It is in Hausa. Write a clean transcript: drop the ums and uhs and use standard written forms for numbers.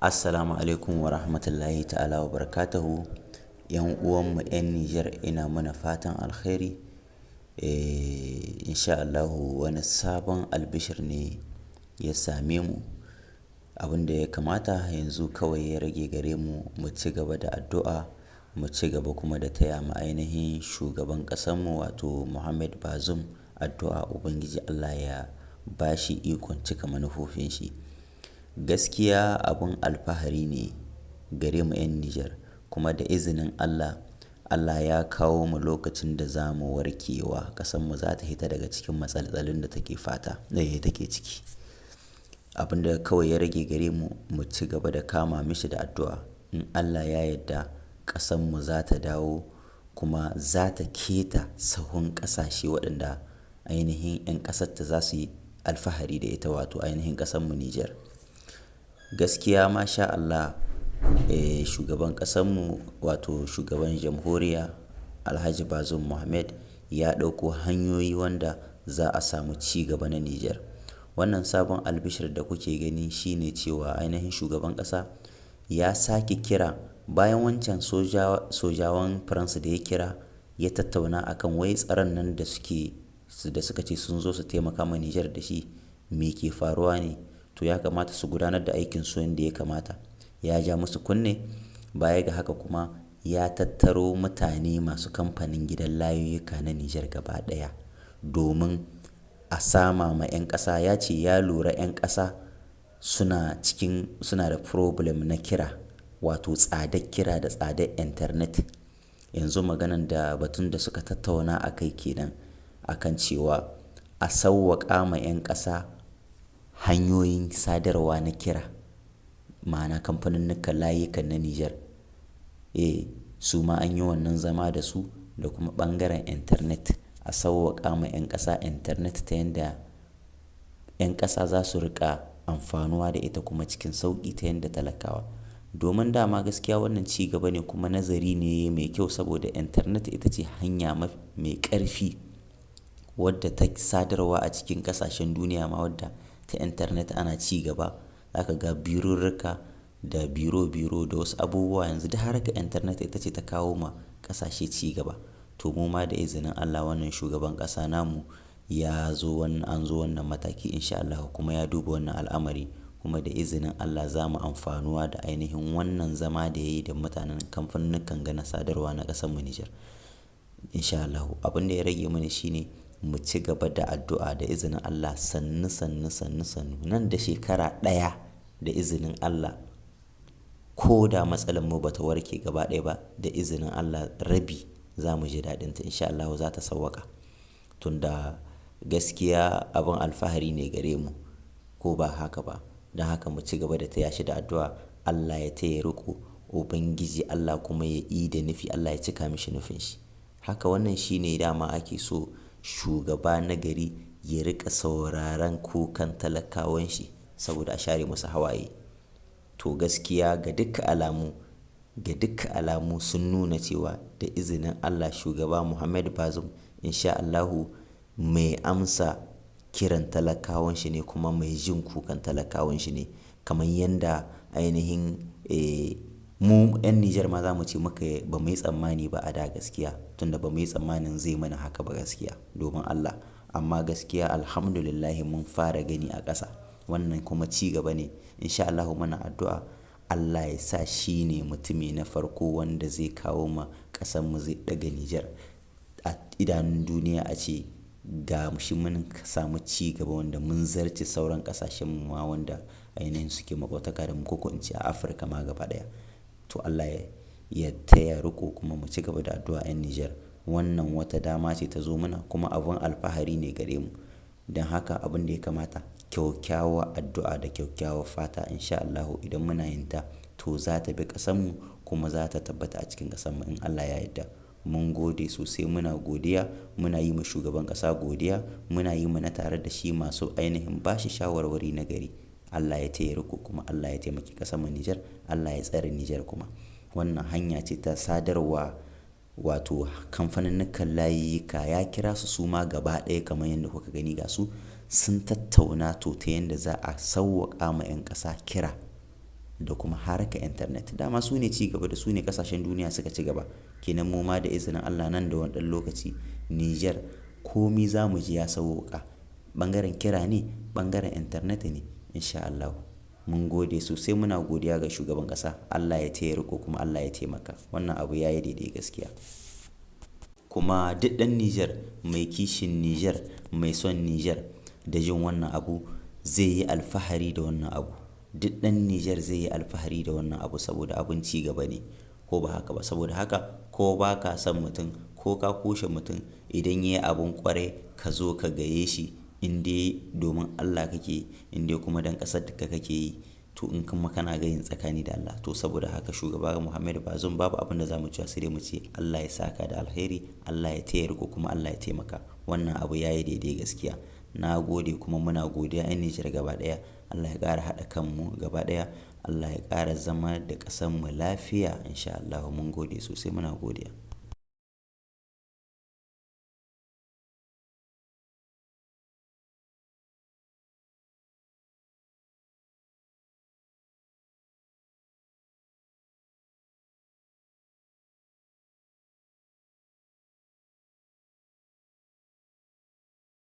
Assalamu alaikum wa rahmatullahi ta'ala wa barakatuhu. Yan uwanmu 'yan Nijar ina mana fatan alkhairi. Insha Allahu wani sabon albishir ne ya same mu. Abin da ya kamata yanzu kawai ya rage gare mu mu ci gaba da addu'a, mu ci gaba kuma da taya ma ainihin shugaban ƙasanmu wato Muhammad Bazoum addu'a Ubangiji Allah ya ba shi ikon cika manufofin shi. Gaskiya abun alfahari ne gare mu 'yan Nijar kuma da izinin Allah, Allah ya kawo mu lokacin da za mu warkewa ƙasanmu za ta hita daga cikin matsaltsalin da take take ciki. Abin da kawai ya rage gare mu mu ci gaba da kama mishi da addu'a. In Allah ya yarda ƙasanmu za ta dawo kuma za ta keta sahun ƙasashe waɗanda ainihin 'yan ƙasarta za su yi alfahari da ita wato ainihin ƙasanmu Nijar. Gaskiya masha Allah, shugaban ƙasanmu wato shugaban jamhuriya Alhaji Bazoum Mohamed ya ɗauko hanyoyi wanda za a samu ci gaba na Nijar. Wannan sabon albishir da kuke gani shine cewa ainihin shugaban ƙasa ya sake kira bayan wancan sojawan Faransa da ya kira ya tattauna akan wai tsaron nan da suka ce sun zo su taimaka ma Nijar da shi me ke faruwa ne. To ya kamata su gudanar da aikin su yanda ya kamata. Ya ja musu kunne, baya ga haka kuma ya tattaro mutane masu kamfanin gidan layuyyuka na Nijar gaba ɗaya domin a sama ma 'yan ƙasa. Ya ce ya lura 'yan ƙasa suna da problem na kira wato tsadar kira da tsadar internet. Yanzu maganan da batun da suka tattauna a kai kenan akan cewa a sauwaƙa ma 'yan ƙasa hanyoyin sadarwa na kira, ma'ana kamfaninnikan layukan na Nijar. Su ma an yi wannan zama da su da kuma ɓangaren internet a sauwaƙa ma 'yan ƙasa internet ta yanda 'yan ƙasa za su riƙa amfanuwa da ita kuma cikin sauƙi ta yanda talakawa. Domin dama gaskiya wannan ci gaba ne kuma nazari ne mai kyau saboda internet ita ce hanya mai ƙarfi wadda ta sadarwa a cikin ƙasashen duniya ma wadda ta internet ana ci gaba. Zaka ga birurruka da biro da wasu abubuwa yanzu da harkar internet ita ce ta kawo ma ƙasashe ci gaba. To mu ma da izinin Allah wannan shugaban ƙasa namu an zo wannan mataki insha Allah kuma ya duba wannan al'amari kuma da izinin Allah za mu amfanuwa da ainihin wannan zama da ya yi da mutanen kamfaninnikan na sadarwa na ƙasarmu Nijar. Insha Allah abin da ya rage mana shine mu ci gaba da addu'a da izinin Allah sannu nan da shekara ɗaya da izinin Allah ko da matsalar mu bata warke gaba ɗaya ba da izinin Allah rabi za mu ji daɗinta insha Allah za ta sauwaka. Tunda gaskiya abin alfahari ne gare mu ko ba haka ba. Don haka mu ci gaba da taya shi da addu'a. Allah ya taya riƙo, Ubangiji Allah kuma ya yi da nufi, Allah ya cika mishi nufin shi. Haka wannan shine dama ake so shugaba na gari ya riƙa sauraron kukan talakawan shi saboda a share musu hawaye. To gaskiya ga dukkan alamu sun nuna cewa da izinin Allah shugaba Muhammad Bazoum insha Allahu mai amsa kiran talakawan shi ne kuma mai jin kukan talakawan shi ne kamar yanda ainihin mu 'yan Nijar ma za mu ce ba mu yi tsammani ba a da gaskiya tunda ba mu yi tsammanin zai mana haka ba gaskiya domin Allah. Amma gaskiya alhamdulillahi mun fara gani a ƙasa wannan kuma ci gaba ne. Insha Allahu muna addu'a Allah ya sa shi ne mutumi na farko wanda zai kawo ma ƙasanmu zai ɗaga Nijar a idanun duniya a ce ga shi mun samu ci gaba wanda mun zarce sauran ƙasashen ma wanda ainihin suke makwataka da mu ko in ce a Afirka ma gaba ɗaya. To Allah ya taya riƙo kuma mu ci gaba da addu'a 'yan Nijar. Wannan wata dama ce ta zo mana kuma abun alfahari ne gare mu. Don haka abin da ya kamata kyakkyawar addu'a da kyakkyawar fata insha Allahu idan muna yin ta to za ta bi ƙasanmu kuma za ta tabbata a cikin ƙasanmu in Allah ya yarda. Mun gode sosai, muna godiya, muna yi ma shugaban ƙasa godiya, muna yi mana tare da shi masu ainihin bashi shawarwari na gari. Allah ya taya riƙo kuma Allah ya taimaki ƙasarmu Nijar, Allah ya tsare Nijar kuma. Wannan hanya ce ta sadarwa wato kamfaninnikan layuyyuka ya kira su ma gaba ɗaya kamar yadda kuka gani ga su sun tattauna to ta yadda za a sauwaƙa ma 'yan ƙasa kira da kuma harkar internet. Dama su ne ci gaba da su ne ƙasashen duniya suka ci gaba. Kenan mu ma da izinin Allah nan da wani ɗan lokaci Niger komi za mu ji ya sauƙaƙa. Ɓangaren kira ne, ɓangaren internet ne in sha Allahu. Mun gode sosai muna godiya ga shugaban ƙasa. Allah ya taya riƙo kuma Allah ya taimaka. Wannan abu ya yi daidai gaskiya. Kuma duk ɗan Niger mai kishin Niger, mai son Niger da jin wannan abu zai yi alfahari da wannan abu. Duk ɗan Niger zai yi alfahari da wannan abu saboda abun ci gaba ne ko ba haka ba. Saboda haka ko ba ka son mutum ko ka kushe mutum idan ya yi abun ƙwarai ka zo ka gaye shi in dai domin Allah kake yi, in dai kuma don ƙasar da kake yi to in kuma kana gayin tsakani da Allah. To saboda haka shugaba Muhammadu Bazoum babu abin da za mu ci sai dai mu ce Allah ya saka da alheri, Allah ya taya riƙo kuma Allah ya taimaka. Wannan abu ya yi daidai gaskiya. Na gode kuma muna godiya 'yan Nijar gaba ɗaya. Allah ya ƙara haɗa kanmu gaba ɗaya. Allah ya ƙara zama da ƙasanmu lafiya in sha Allahu. Mun gode sosai muna godiya.